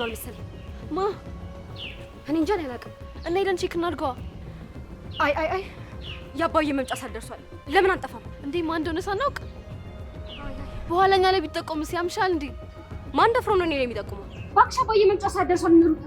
ሆኗል መሰለኝ። ማ እኔ እንጃ አላውቅም። እና ሄደን ቼክ እናድርገዋ። አይ ያባዬ መምጫ ሳትደርሷል። ለምን አንጠፋም እንዴ? ማን እንደሆነ ሳናውቅ በኋላኛ ላይ ቢጠቆምስ ያምሻል እንዴ? ማን ደፍሮ ነው እኔ ላይ የሚጠቁመው? እባክሽ አባዬ መምጫ ሳትደርሷል እንሩጥ።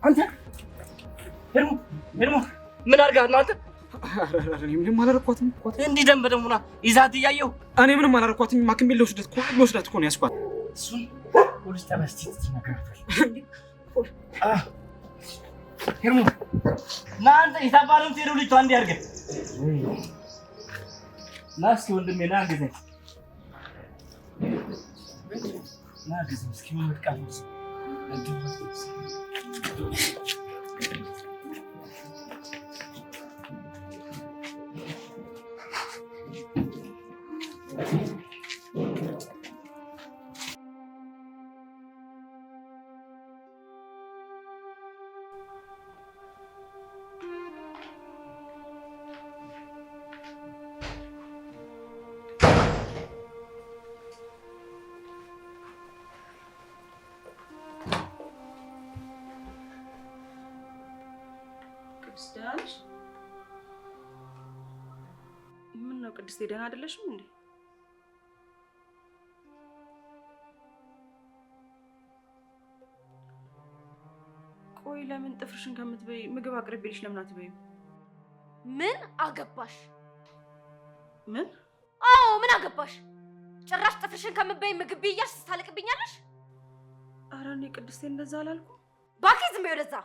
አንተ ሄርሞ ምን አድርጋለህ አንተ? እኔ ምንም አላረኳትም። እንዲህ ደም በደሙና ይዛት እያየሁ እኔ ምንም አላረኳትም። ሐኪም ቤት ልወስዳት እኮ ነው ያስኳት። እሱን ፖሊስ ጣቢያ ስትነግረው ሄርሞ ና አንተ የታባረም ትሄደው ልጅቷ እንዲህ አድርገህ ና እስኪ ወንድሜ ና ግዘኝ እስኪ መጥቃት ቅድስት ምን ነው ቅድስት ደህና አይደለሽም እንዴ? ቆይ ለምን ጥፍርሽን ከምትበይ ምግብ አቅርቤልሽ ለምን አትበይም? ምን አገባሽ? ምን? አዎ ምን አገባሽ? ጭራሽ ጥፍርሽን ከምትበይ ምግብ እያልሽ ታለቅብኛለሽ? ኧረ እኔ ቅድስት እንደዛ አላልኩም። እባክሽ ዝም በይ ወደዛ።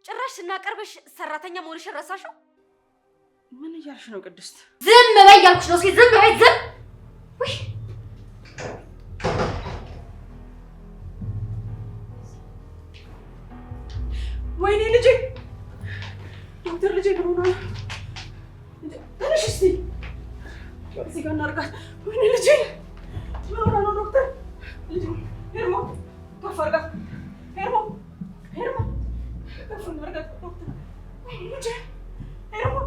ጭራሽ ስናቀርብሽ ሰራተኛ መሆንሽን ረሳሽው? ምን እያልሽ ነው ቅድስት? ዝም በይ እያልኩሽ ነው። እስኪ ዝም በይ ዝም። ውይ ወይኔ ልጄ! ዶክተር ልጄ ምን ሆና ነው? ተነሽ እስኪ እዚህ ጋር እናድርጋት። ወይኔ ልጄ ምን ሆና ነው ዶክተር? ልጄ ሄርሞ ከፍ አድርጋት። ሄርሞ ከፍ እናድርጋት ዶክተር። ወይኔ ልጄ ሄርሞ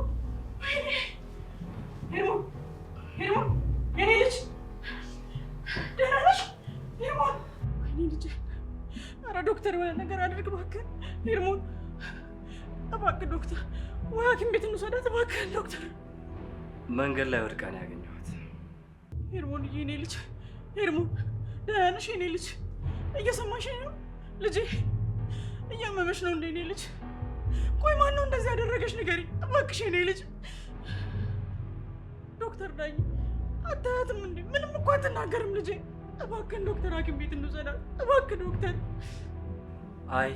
ሄርሞ የኔ ልጅ ደህና ነሽ? ሄርሞ ወይኔ ልጄ! ኧረ ዶክተር የሆነ ነገር አድርግ እባክህ። ሄርሞን እባክህ ዶክተር፣ ወይ ሐኪም ቤት እንውሰዳት እባክህ ዶክተር። መንገድ ላይ ወድቃ ነው ያገኘኋት። ሄርሞን የኔ ልጅ ሄርሞን ደህና ነሽ? የኔ ልጅ እየሰማሽኝ ነው ልጄ? እያመመሽ ነው እንደ የኔ ልጅ? ቆይ ማን ነው እንደዚህ ያደረገሽ ንገሪኝ እባክሽ የኔ ልጅ። ዶክተር ዳኝ አታያትም እንዴ? ምንም እኮ አትናገርም ልጄ። እባክህን ዶክተር ሐኪም ቤት እንውሰዳት እባክህ ዶክተር። አይ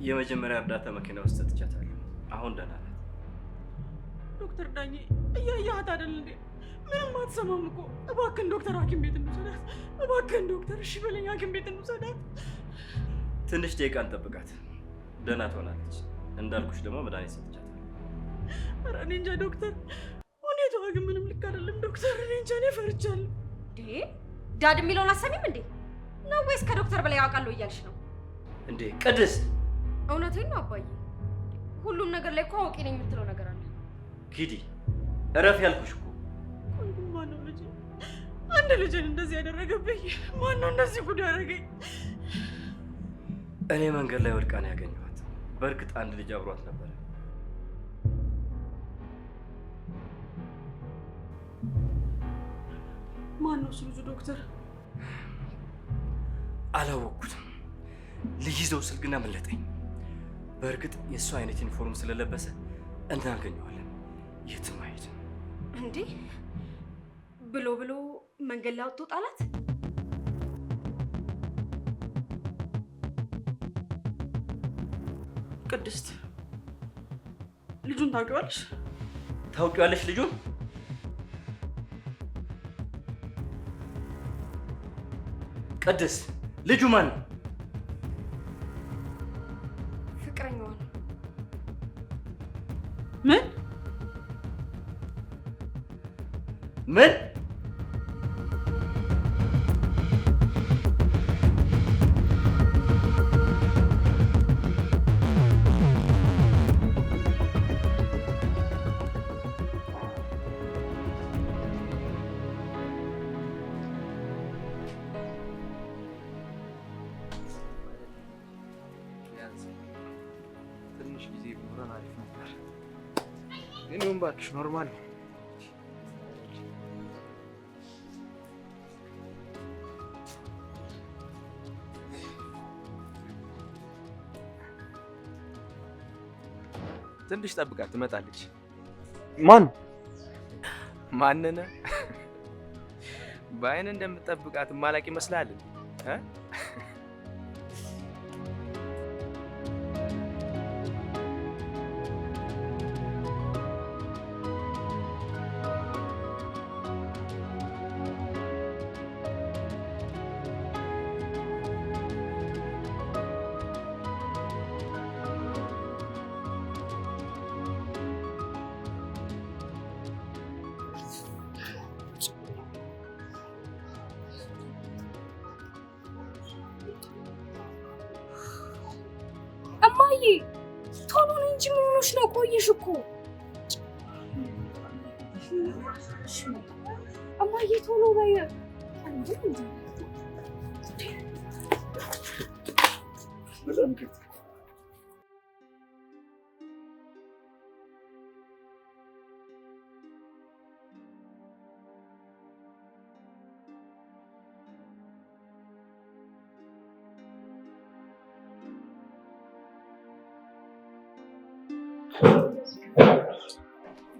የመጀመሪያ እርዳታ መኪና ውስጥ ትቻታለሁ። አሁን ደህና ናት። ዶክተር ዳኝ እያያት አይደል እንዴ? ምንም አትሰማም እኮ። እባክህን ዶክተር ሐኪም ቤት እንውሰዳት እባክህን ዶክተር። እሺ በለኝ ሐኪም ቤት እንውሰዳት። ትንሽ ደቂቃ እንጠብቃት፣ ደህና ትሆናለች። እንዳልኩሽ ደግሞ መድኃኒት ሰጥቻታለሁ። ኧረ እኔ እንጃ ዶክተር፣ ሁኔታዋ ግን ምንም ልክ አይደለም ዶክተር። እኔ እንጃ እኔ ፈርቻለሁ። እንዴ ዳድ የሚለውን አሰሚም እንዴ ነው ወይስ ከዶክተር በላይ ያውቃለሁ እያልሽ ነው እንዴ? ቅድስት እውነቴን ነው አባዬ። ሁሉም ነገር ላይ እኮ አውቄ ነኝ የምትለው ነገር አለ። ጊዲ እረፍ ያልኩሽ እኮ። ቆይ ግን ማነው ልጄ አንድ ልጄን እንደዚህ ያደረገብኝ? ማነው እንደዚህ ጉድ ያደረገኝ? እኔ መንገድ ላይ ወድቃ ነው ያገኘኋት። በእርግጥ አንድ ልጅ አብሯት ነበር። ማነው እሱ ልጁ ዶክተር? አላወቅኩትም። ልይዘው ስል ግን አመለጠኝ። በእርግጥ የእሱ አይነት ዩኒፎርም ስለለበሰ እናገኘዋለን። የትም አይሄድም። እንዴ ብሎ መንገድ ላይ አውጥቶ ጣላት። ቅድስት ልጁን ታውቂዋለሽ? ታውቂዋለሽ ልጁን? ቅድስት ልጁ ማን ነው? ፍቅረኛዋ ነው። ምን ምን? ትንሽ ጊዜ ቢኖረን አሪፍ ነበር። ግን ይሁን እባክሽ ኖርማል ነው። ትንሽ ጠብቃት ትመጣለች። ማን ማንነ በአይን እንደምትጠብቃት ማላቅ ይመስላል እ እማዬ ቶሎ ነው እንጂ ምን ሆነሽ ነው? ቆየሽ እኮ እማዬ ቶሎ በይ።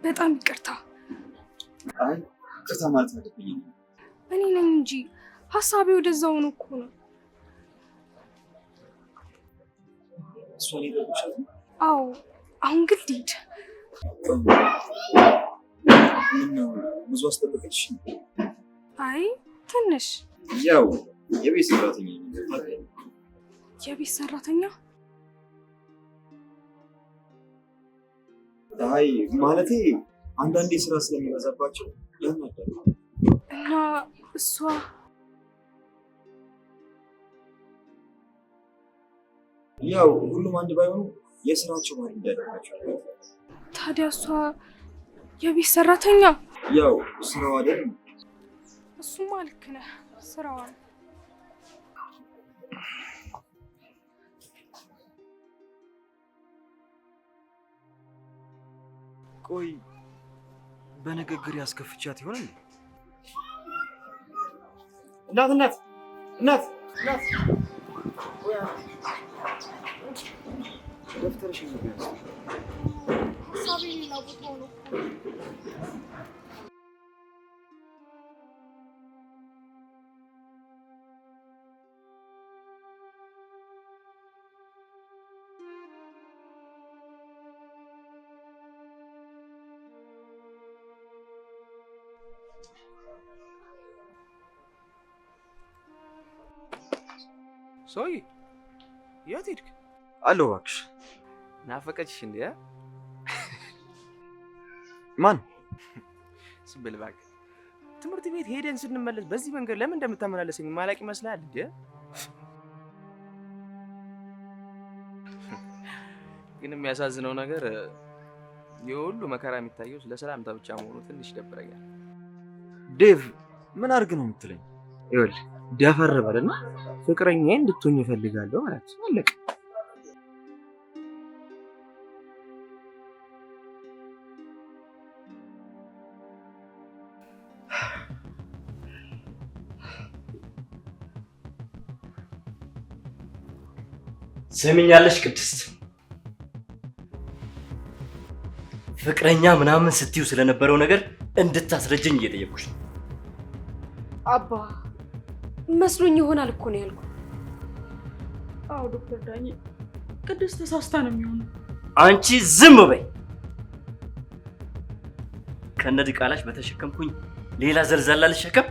በጣም ይቅርታ። አይ ይቅርታ ማለት አለብኝ። እኔ ነኝ እንጂ ሀሳቤ ወደዛው ነው እኮ ነው። እሷን ይደርሻል። አዎ አሁን ግን ልሂድ። ምነው ብዙ አስጠበቀች? አይ ትንሽ። ያው የቤት ሰራተኛ ነው። የቤት ሰራተኛ? አይ ማለቴ አንዳንዴ ስራ ስለሚበዛባቸው ያናዳል። እና እሷ ያው ሁሉም አንድ ባይሆኑ የስራቸው ማለት እንዳደረጋቸው። ታዲያ እሷ የቤት ሰራተኛ? ያው ስራው አይደል? እሱማ ልክ ነህ፣ ስራዋ ነው። ቆይ በንግግር ያስከፍቻት ይሆን እንዴ? እናት ደፍተርሽ ይያዝ። ሀሳቤ ሌላ ቦታ ነው። ሶይ የት ሄድክ? አለሁ እባክሽ። ናፈቀችሽ እንዴ? ማን? ዝም ብል እባክህ። ትምህርት ቤት ሄደን ስንመለስ በዚህ መንገድ ለምን እንደምታመላለሰኝ ማላቅ ይመስላል እንዴ? ግን የሚያሳዝነው ነገር የሁሉ መከራ የሚታየው ስለ ሰላምታ ብቻ መሆኑ ትንሽ ይደብረኛል። ዴቭ ምን አድርግ ነው የምትለኝ? ይኸውልህ ደፈር በልና ፍቅረኛዬ እንድትሆኝ እፈልጋለሁ ማለት አለቀ። ስሚኛለሽ ቅድስት፣ ፍቅረኛ ምናምን ስትዩ ስለነበረው ነገር እንድታስረጅኝ እየጠየኩሽ ነው። አባ መስሎኝ ይሆናል እኮ ነው ያልኩት። አዎ ዶክተር ዳኜ ቅድስት ተሳስታ ነው የሚሆነው። አንቺ ዝም በይ። ከነዚህ ቃላሽ በተሸከምኩኝ ሌላ ዘልዛላ ልሸከም?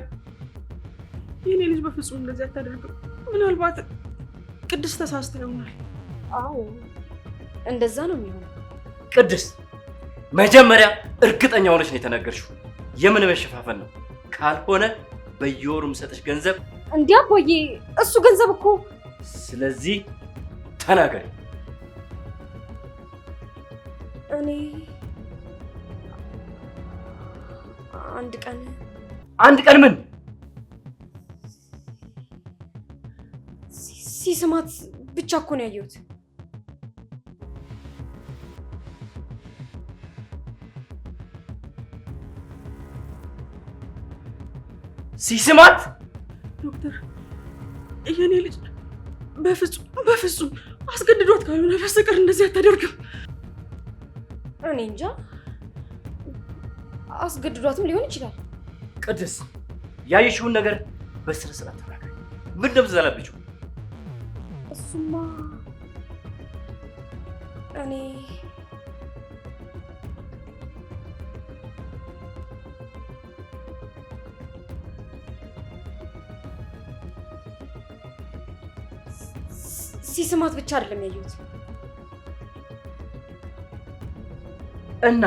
የኔ ልጅ በፍጹም እንደዚህ አታደርግም። ምናልባት ቅድስት ተሳስታ ይሆናል። አዎ እንደዛ ነው የሚሆነው። ቅድስት መጀመሪያ እርግጠኛ ሆነሽ ነው የተናገርሽው? የምን መሸፋፈን ነው? ካልሆነ በየወሩ የምሰጥሽ ገንዘብ እንዲህ አባዬ፣ እሱ ገንዘብ እኮ። ስለዚህ ተናገሪ። እኔ አንድ ቀን ምን ሲስማት ብቻ እኮ ነው ያየሁት። ሲስማት? ዶክተር የኔ ልጅ በፍጹም አስገድዷት ካልሆነ በስተቀር እንደዚህ አታደርግም። እኔ እንጃ፣ አስገድዷትም ሊሆን ይችላል። ቅድስት ያየሽውን ነገር በስነ ስርዓት ተናገሪ። ምን እንደምትዘላብጪው? እሱማ እኔ ሲስማት ብቻ አይደለም ያየሁት። እና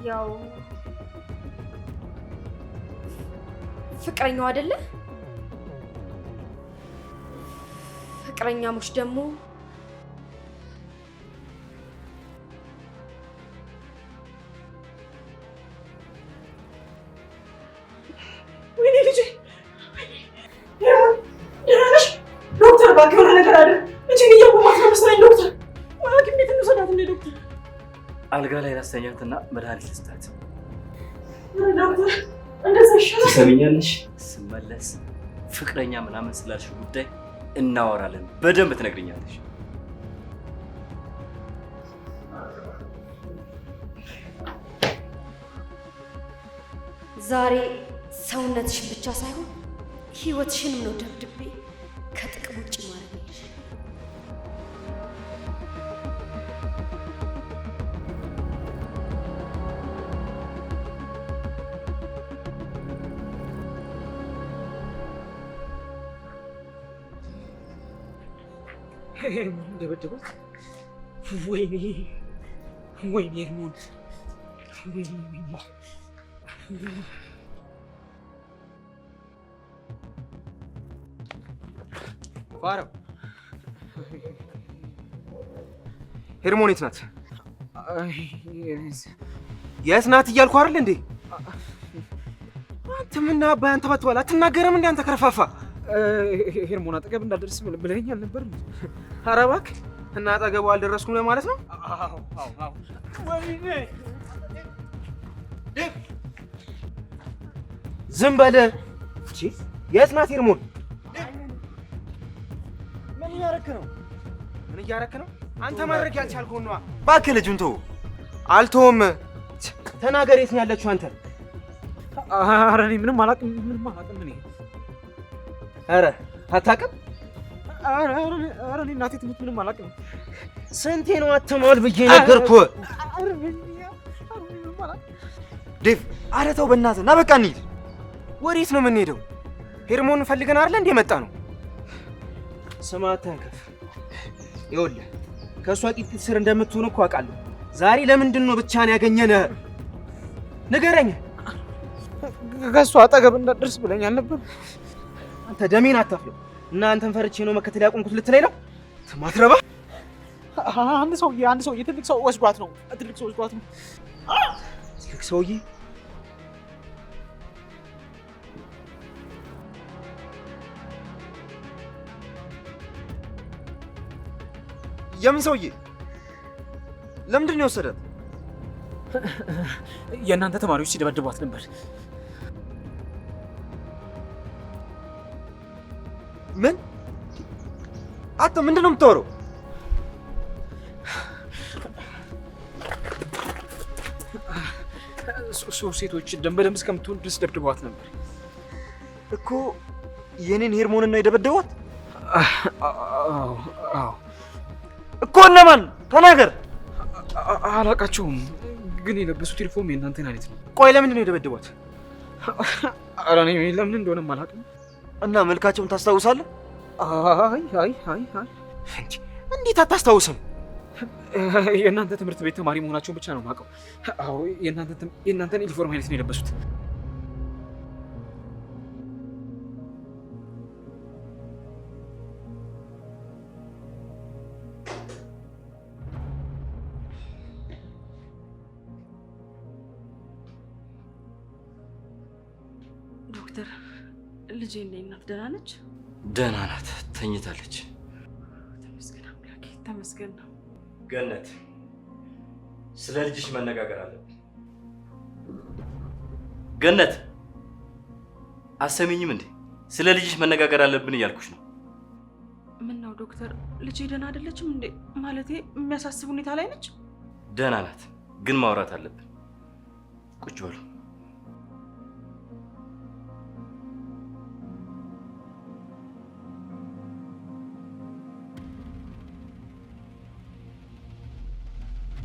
ያው ፍቅረኛው አይደለ? ፍቅረኛሞች ደግሞ ወይኔ ልጄ ዶክተር፣ እባክህ የሆነ ነገር አለ። ልጄን እያመማት ነው መሰለኝ ዶክተር። ሐኪም ቤት እንውሰዳት እንደ ዶክተር። አልጋ ላይ ላስተኛትና መድኃኒት ልስጣት። ዶክተር እንደዛ ይሻላል። ትሰሚኛለሽ? ስመለስ ፍቅረኛ ምናምን ስላልሽው ጉዳይ እናወራለን። በደንብ ትነግሪኛለሽ። ዛሬ ሰውነትሽን ብቻ ሳይሆን ህይወትሽንም ነው ደብድቤ ከጥቅም ውጭ ማድረግልሽ። ደበደባት። ወይኔ ወይኔ ሞት ወይኔ ፋረው ሄርሞን የት ናት? የት ናት እያልኩ አይደል እንዴ? አንተ ምን አባይ አንተ ባትባል አትናገርም እንዴ? አንተ ከረፋፋ ሄርሞን አጠገብ እንዳደርስ ብለኸኝ አልነበር? ኧረ እባክህ እና አጠገቡ አልደረስኩም ለማለት ነው? አዎ አዎ አዎ። ወይኔ ዝም በል። የት ናት ሄርሞን? ምን እያደረክ ነው? ምን እያደረክ ነው? አንተ ማድረግ ያልቻልከውን ነዋ። እባክህ ልጁን ተው። አልተውም። ተናገር፣ የት ነው ያለችው አንተ? ኧረ እኔ ምንም አላውቅም። እኔ ኧረ አታውቅም? ኧረ እኔ እናቴ ትሙት ምንም አላውቅም። ስንቴ ነው አትማል ብዬ ነገርኩህ። ዴቭ ኧረ ተው በእናትህ ና በቃ እንሂድ። ወዴት ነው የምንሄደው? ሄርሞንን ፈልገን አይደለ እንደ መጣ ነው። ስማ አታንከፍ። ይኸውልህ ከእሷ ቂጥቂጥ ስር እንደምትሆን እኮ አውቃለሁ። ዛሬ ለምንድን ነው ብቻህን ያገኘንህ? ንገረኝ። ከእሷ አጠገብ እንዳትደርስ ብለኝ አልነበር? አንተ ደሜን አታፍለው እና አንተን ፈርቼ ነው መከተል ያቆምኩት ልትለኝ ነው? ማትረባ አንድ ሰውዬ ትልቅ ሰው ወስዷት ነው። ትልቅ ሰውዬ የምን ሰውዬ? ለምንድን ነው የወሰዳት? የእናንተ ተማሪዎች ሲደበድቧት ነበር። ምን? አንተ ምንድን ነው የምታወራው? ሶስት ሴቶች በደንብ እስከምትሆን ድረስ ደብድበዋት ነበር እኮ። የኔን ሄርሞንን ነው የደበደቧት? አዎ እኮ። እነማን? ተናገር። አላውቃቸውም፣ ግን የለበሱት ዩኒፎርም የእናንተን አይነት ነው። ቆይ ለምንድን ነው የደበደቧት? ኧረ እኔ ለምን እንደሆነም አላውቅም። እና መልካቸውን ታስታውሳለህ? አይ እንዴት አታስታውስም? የእናንተ ትምህርት ቤት ተማሪ መሆናቸውን ብቻ ነው የማውቀው። አዎ የእናንተን ዩኒፎርም አይነት ነው የለበሱት። ዶክተር ልጄ እንዴት ናት? ደህና ነች? ደህና ናት፣ ተኝታለች። ተመስገን አምላኬ፣ ተመስገን ነው። ገነት፣ ስለ ልጅሽ መነጋገር አለብን። ገነት፣ አሰሚኝም እንዴ? ስለ ልጅሽ መነጋገር አለብን እያልኩሽ ነው። ምን ነው ዶክተር፣ ልጄ ደህና አይደለችም እንዴ? ማለቴ የሚያሳስብ ሁኔታ ላይ ነች? ደህና ናት፣ ግን ማውራት አለብን። ቁጭ በሉ።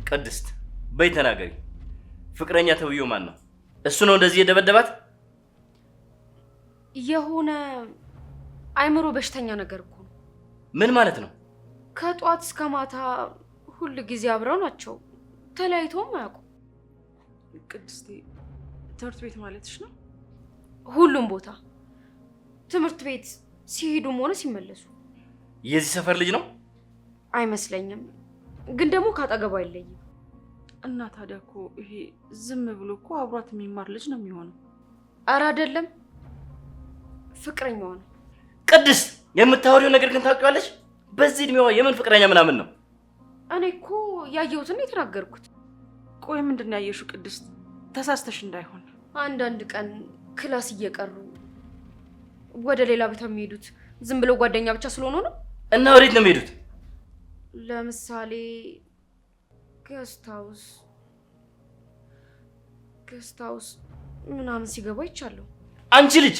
ቅድስት፣ በይ ተናገሪ። ፍቅረኛ ተብዬው ማን ነው? እሱ ነው እንደዚህ የደበደባት? የሆነ አይምሮ በሽተኛ ነገር እኮ ነው። ምን ማለት ነው? ከጧት እስከ ማታ ሁል ጊዜ አብረው ናቸው፣ ተለያይተውም አያውቁም። ቅድስቴ፣ ትምህርት ቤት ማለትሽ ነው? ሁሉም ቦታ ትምህርት ቤት ሲሄዱም ሆነ ሲመለሱ። የዚህ ሰፈር ልጅ ነው? አይመስለኝም፣ ግን ደግሞ ካጠገቡ አይለይም። እና ታዲያ እኮ ይሄ ዝም ብሎ እኮ አብሯት የሚማር ልጅ ነው የሚሆነው። ኧረ አይደለም፣ ፍቅረኛዋ ነው። ቅድስት፣ የምታወሪው ነገር ግን ታውቂዋለሽ? በዚህ እድሜዋ የምን ፍቅረኛ ምናምን ነው? እኔ እኮ ያየሁትን የተናገርኩት። ቆይ ምንድን ነው ያየሽው ቅድስት? ተሳስተሽ እንዳይሆን። አንዳንድ ቀን ክላስ እየቀሩ ወደ ሌላ ቦታ የሚሄዱት ዝም ብለው ጓደኛ ብቻ ስለሆኑ ነው። እና ወዴት ነው የሚሄዱት? ለምሳሌ ገስት ሃውስ ምናምን ሲገባ ይቻለሁ። አንቺ ልጅ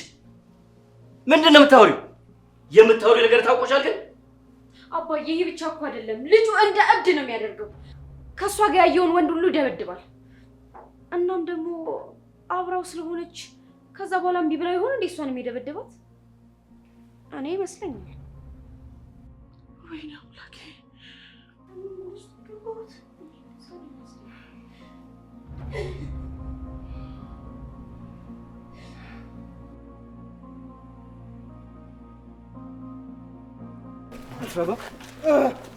ምንድን ነው የምታወሪው? የምታወሪው ነገር ታውቆሻል? ግን አባዬ፣ ይህ ብቻ እኮ አይደለም፣ ልጁ እንደ እብድ ነው የሚያደርገው። ከእሷ ጋር ያየውን ወንድ ሁሉ ይደበድባል። እናም ደግሞ አብራው ስለሆነች ከዛ በኋላ እምቢ ብላ ይሆን እንዴ እሷን የሚደበድባት? እኔ ይመስለኛል። ወይኔ አምላኬ!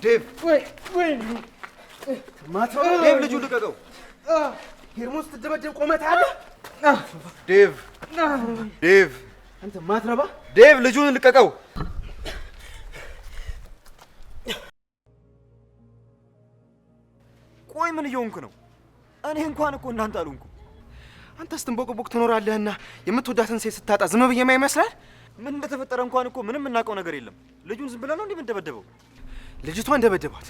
ዴቭ፣ ዴቭ፣ ልጁን ልቀቀው። ሄርሞን ስትደበደብ ቆመት አለ። ዴቭ፣ አንተ ማትረባ! ዴቭ፣ ልጁን ልቀቀው። ቆይ ምን እየሆንክ ነው? እኔ እንኳን እኮ እንዳንተ አልሆንኩ። አንተ ስትንቦቅቦቅ ትኖራለህና የምትወዳትን ሴት ስታጣ ዝም ብዬ ማ ይመስላል? ምን እንደተፈጠረ እንኳን እኮ ምንም የምናውቀው ነገር የለም። ልጁን ዝም ብለህ ነው እንዴ የምንደበደበው? ልጅቷን ደበደቧት።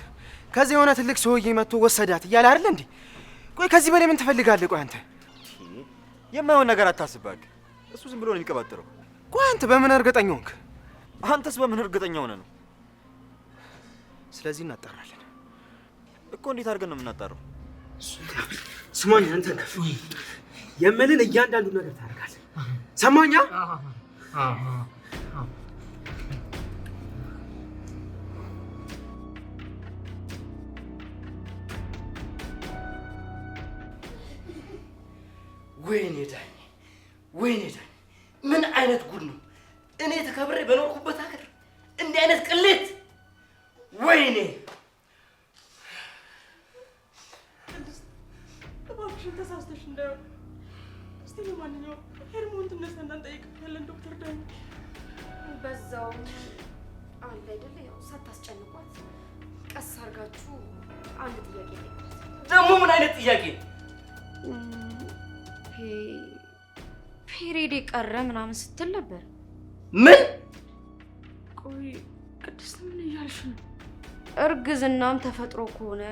ከዚህ የሆነ ትልቅ ሰውዬ መጥቶ ወሰዳት እያለ አይደል እንዴ? ቆይ ከዚህ በላይ ምን ትፈልጋለህ? ቆይ አንተ የማይሆን ነገር አታስባክ። እሱ ዝም ብሎ ነው የሚቀባጥረው። ቆይ አንተ በምን እርግጠኛ ሆንክ? አንተስ በምን እርግጠኛ ሆነ ነው? ስለዚህ እናጣራለን እኮ። እንዴት አድርገን ነው የምናጣራው? ስማኝ አንተ የምልህን እያንዳንዱ ነገር ታደርጋለህ። ሰማኛ? ወይኔ ዳኝ፣ ወይኔ ዳኝ! ምን አይነት ጉድ ነው! እኔ ተከብሬ በኖርኩበት ሀገር እንዲህ አይነት ቅሌት! ወይኔ! እባክሽን ተሳስተሽ እንዳይሆን። እስቲ ለማንኛውም ሄርሞን ትነሳና እንጠይቃለን ዶክተር ዳኝ። በዛው አንድ አይደለ ያው ሳታስጨንቋት ቀስ አድርጋችሁ አንድ ጥያቄ ጠይቋት። ደግሞ ምን አይነት ጥያቄ? ፔሬድ ቀረ ምናምን ስትል ነበር። ምን? ቆይ ቅድስት ምን እያልሽ ነው? እርግዝናም ተፈጥሮ ከሆነ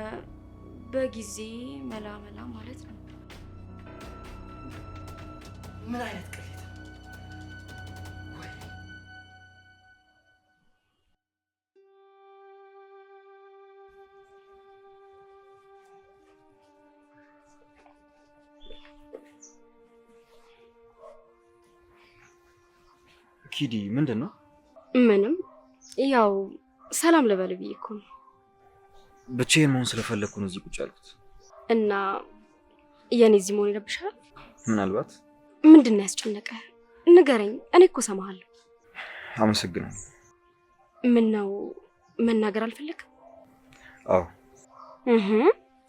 በጊዜ መላ ማለት ነው። ምን አይነት ቅሌት ነው? ኪዲ ምንድን ነው? ምንም ያው ሰላም ልበል ብዬ እኮ ነው። ብቻዬን መሆን ስለፈለግኩ ነው እዚህ ቁጭ ያልኩት። እና የኔ እዚህ መሆን ይረብሻል? ምናልባት። ምንድን ነው ያስጨነቀ? ንገረኝ፣ እኔ እኮ እሰማሃለሁ። አመሰግናለሁ። ምን ነው መናገር አልፈለግም? አዎ።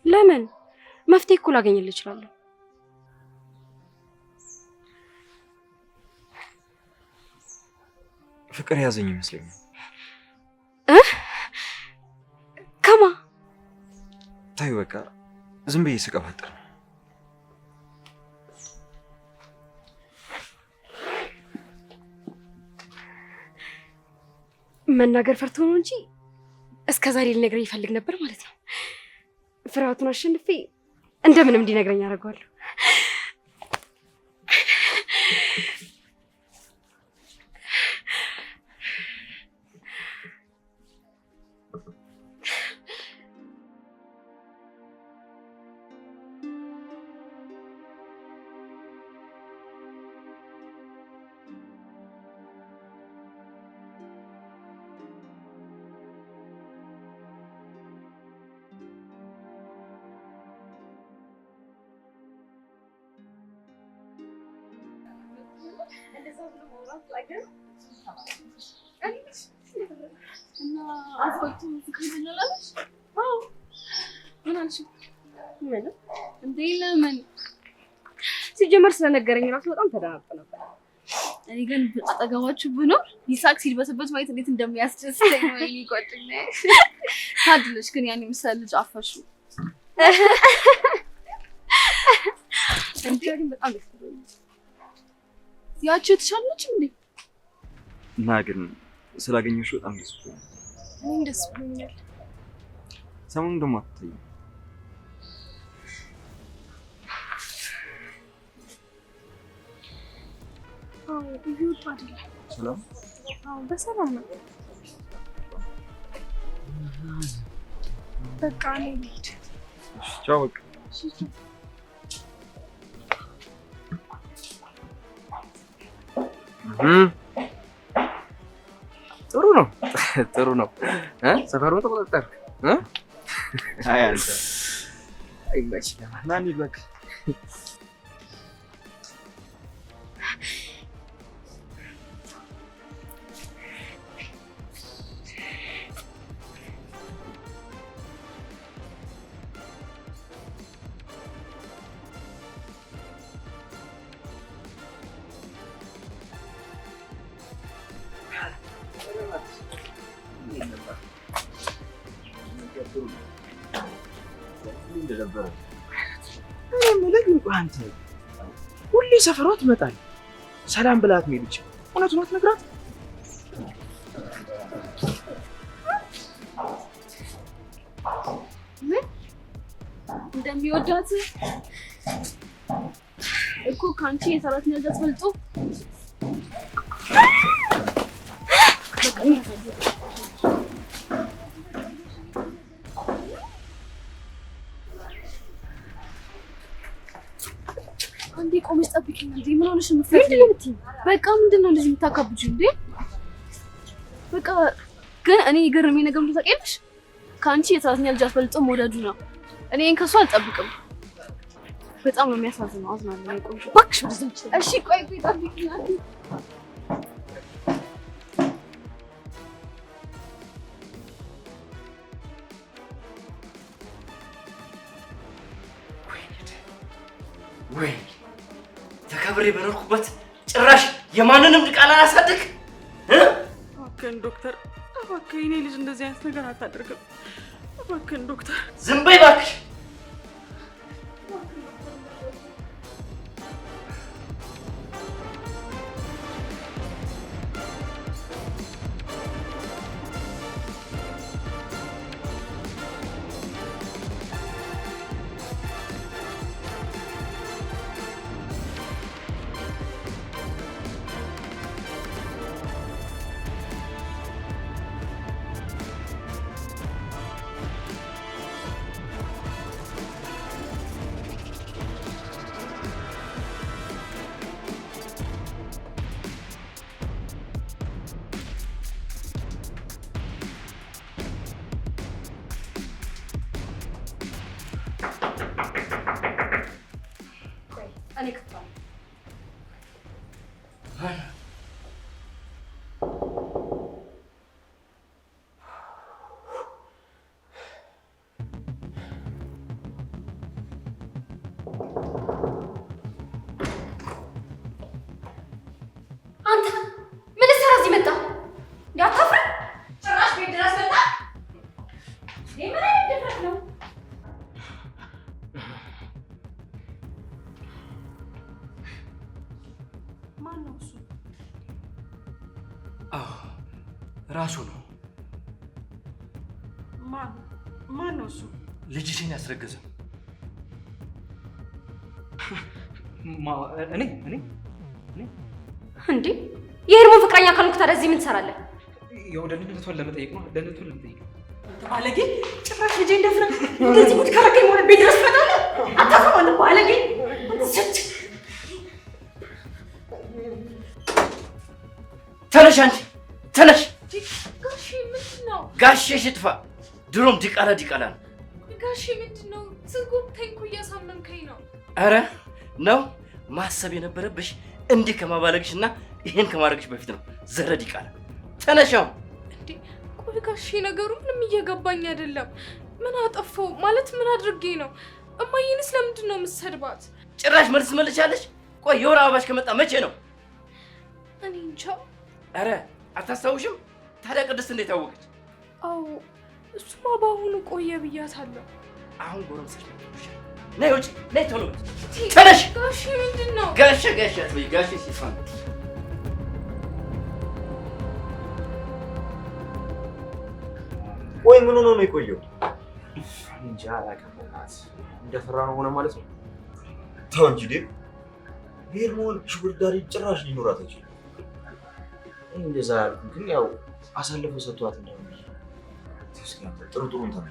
ለምን? መፍትሄ እኮ ላገኝልህ እችላለሁ። ፍቅር ያዘኝ ይመስለኛል። ከማ? ታዩ በቃ ዝም ብዬ ስቀባጥር ነው። መናገር ፈርቶ ነው እንጂ እስከ ዛሬ ሊነግረኝ ይፈልግ ነበር ማለት ነው። ፍርሃቱን አሸንፌ እንደምንም እንዲነግረኝ አደርገዋለሁ። ሲጀመር ስለነገረኝ ራሱ በጣም ተደናግጦ ነበር። እኔ ግን አጠገባችሁ ብኖር ይሳቅ ሲልበሰበት ማየት እንዴት እንደሚያስደስተኝ ነው። እኔ ጓደኛዬ ታድለሽ። ግን ያን ምሳሌ ልጅ አፈሹ እንዴ ግን በጣም ደስ ብሎኛል። ያቺ ተሻለች እንዴ? እና ግን ስላገኘሁሽ በጣም ደስ ብሎኛል። እኔም ደስ ብሎኛል። ሰሞኑን ደግሞ አትታይም። ይሁት አይደለ? ሰላም? በሰላም ነው። በቃ እኔ ልሂድ። ቻው በቃ። ጥሩ ነው ጥሩ ነው። ሰፈሩን ተቆጣጠርክ? አይ አንተ አይመች ለማን ይልበክ። አንተ ሁሌ ሰፈሯ ትመጣለህ፣ ሰላም ብላት ሄደች። እውነቱን አትነግራት? ምን እንደሚወዳት እኮ ካንቺ የሰራተኛ ልጅ አስፈልጦ አንዴ ቆመሽ ጠብቂኝ እንዴ! ምን ሆነሽ ነው? ምንድን ነው የምትይኝ? በቃ ምንድን ነው እንደዚህ የምታካብጂው እንዴ? በቃ ግን እኔ የገረመኝ ነገር ምን ታውቂያለሽ? ከአንቺ የሰራተኛ ልጅ አስፈልጦ መውደዱ ነው። እኔን ከሱ አልጠብቅም። በጣም ነው የሚያሳዝነው። አዝናለሁ። ቆንጆ እባክሽ ወደዚህ። እሺ ቆይ ጠብቂኝ አንዴ። ወይ ተከብሬ በኖርኩበት ጭራሽ የማንንም ድቃላ አላሳድግ። እባክህን ዶክተር፣ እባክህ የኔ ልጅ እንደዚህ አይነት ነገር አታደርግም። እባክህን ዶክተር። ዝም በይ እባክሽ። እኔ ከፍታለሁ። አንተ ምን ልትሰራ እዚህ መጣ? እንዳታፍር! ጭራሽ ቤት ድረስ መጣ። ምን አይነት ድፍረት ነው? ማን ነው እሱ? አዎ ራሱ ነው። ማን ነው እሱ? ልጅሽን ያስረገዘው እኔ እንዴ የሄርሞን ፍቅረኛ ካልሆንክ ታዲያ እዚህ ምን ትሰራለህ? ያው ደህንነቷን ለመጠየቅ ነው። ደህንነቷን ለመጠየቅ ነው። ባለጌ! ጭራሽ ልጄ እንደፍረህ እንደዚህ ጉድ ካረገኝ ማለት ቤት ድረስ ትመጣለህ? አታፍርም? ባለጌ! ተነሽ አንቺ ተነሽ። ጋሼ ምንድን ነው? ጋሼሽ ይጥፋ። ድሮም ዲቃላ ነው። ጋሼ ምንድን ነው? ስጎብተኝ እኮ እያሳመምከኝ ነው። አረ ነው ማሰብ የነበረብሽ እንዲህ ከማባለግሽ እና ይሄን ከማድረግሽ በፊት ነው። ዘረ ዲቃላ ተነሻው። እንዴ ቆይ ጋሼ ነገሩ ምንም እየገባኝ አይደለም። ምን አጠፋው ማለት ምን አድርጌ ነው? እማዬንስ ለምንድን ነው የምትሰድባት? ጭራሽ መልስ መልሻለሽ። ቆይ የወር አበባሽ ከመጣ መቼ ነው? እኔ እንጃ። አረ አታስታውሽም? ታዲያ ቅድስት እንዴት አወቀች? አዎ እሱማ በአሁኑ ቆየ ብያታለሁ። አሁን ጎረምሳሽ ነው። ነይ ውጪ፣ ነይ ቶሎ ተነሽ። ጋሼ ምንድን ነው? ጋሼ አትበይ። ጋሼ ሲፋን ወይ ምን ሆኖ ነው የቆየው? እንጃ አላውቅም። እንደፈራነው ሆነ ማለት ነው። ተው እንጂ ዴቭ። ሄርሞን ሽጉርዳሪ ጭራሽ ሊኖራት አይችልም። እንደዛ ያልኩት ግን ያው አሳልፈው ሰጥቷት እንደሆነ ጥሩ እንትን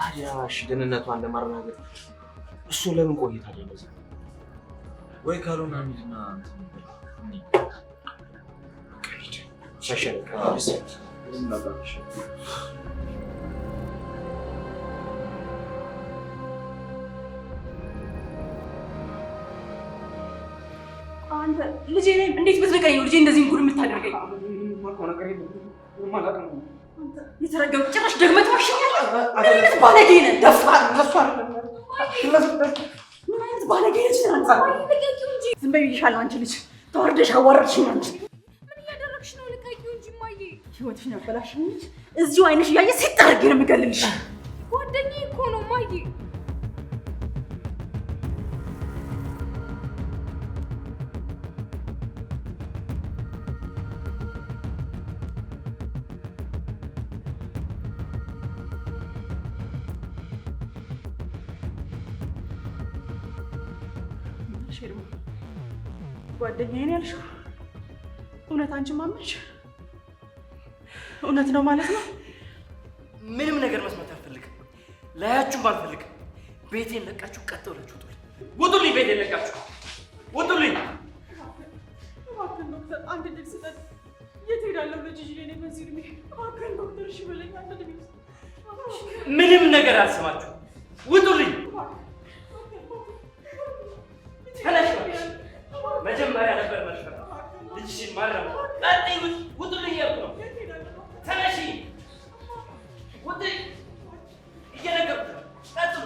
ታዲያ እሺ፣ ደህንነቷን ለማረጋገጥ እሱ ለምን ቆይታ እንደዛ? ወይ ካልሆነ እንሂድና ሸሸን አንተ ልጄ ነኝ እንዴት ብትነቀኝ ነው ልጄ እንደዚህ እንኩር የምታደርገኝ? የተረገም ጭራሽ ደግመህ ትዋሸኛለህ? ምን አይነት ባለጌ ነህ? ደፋር! ምን አይነት ባለጌ ነች? ዝም በይ ብዬሻለሁ። አንቺ ልጅ ተዋርደሽ አዋረድሽኝ። አንቺ ምን እያደረግሽ ነው? ልቀቂው እንጂ እማዬ። ህይወትሽን ያበላሽኝ ልጅ እዚሁ አይንሽ እያየ ሲጥ አድርጌ ነው የምገልልሽ። ጓደኛዬ እኮ ነው እማዬ። ጓደኛዬ ነው ያልሽው? እውነት አንቺ ማመንሽ? እውነት ነው ማለት ነው? ምንም ነገር መስማት አልፈልግም። ላያችሁም አልፈልግም። ቤቴን ለቃችሁ ቀጥ ብላችሁ ውጡልኝ! ቤቴን ለቃችሁ ውጡልኝ! እባክህን ዶክተር አንድ ድል ስጠን። የት ሄዳለሁ? ልጅ ይዤ ነኝ በዚህ እድሜ። እባክህን ዶክተር እሺ በለኝ። አንድ ድል ምንም ነገር አልሰማችሁም። ውጡልኝ! ተነሽ! መጀመሪያ ነበር መሽፈር ልጅሽን ማረም ቀጥይ። ውጡልኝ እያልኩ ነው። ተነሺ! ውጥ እየነገርኩ ነው። ቀጥሉ!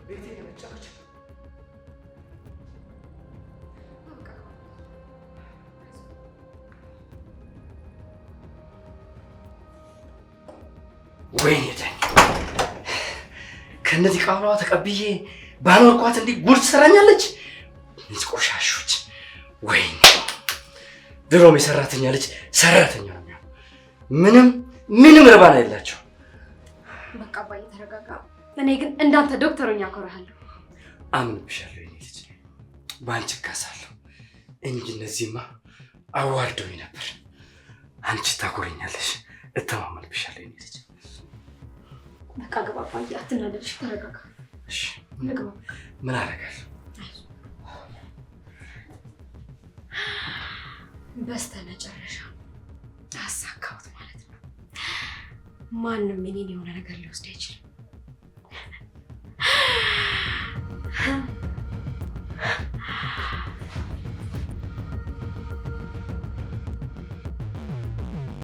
ቤቴ ለመጫወቻ ወይኔ ዳኝ ከእነዚህ ቃሏ ተቀብዬ ባኖርኳት እንዲህ ጉድ ትሰራኛለች። እነዚህ ቆሻሾች! ወይኔ ድሮም የሰራተኛ ልጅ ሰራተኛ ነው የሚሆነው። ምንም ርባና የላቸው። በቃ አባዬ ተረጋጋ። እኔ ግን እንዳንተ ዶክተሩን ያኮራሃለሁ። አምንብሻለሁ የኔ ልጅ፣ በአንቺ እካሳለሁ እንጂ እነዚህማ አዋርደውኝ ነበር። አንቺ ታኮረኛለሽ፣ እተማመንብሻለሁ የኔ ልጅ። በቃ ግባ አባዬ፣ አትናደድሽ፣ ተረጋጋ። እሺ ልግባ። ምን አደረጋል? በስተመጨረሻ አሳካሁት ማለት ነው። ማንም እኔን የሆነ ነገር ሊወስድ አይችልም።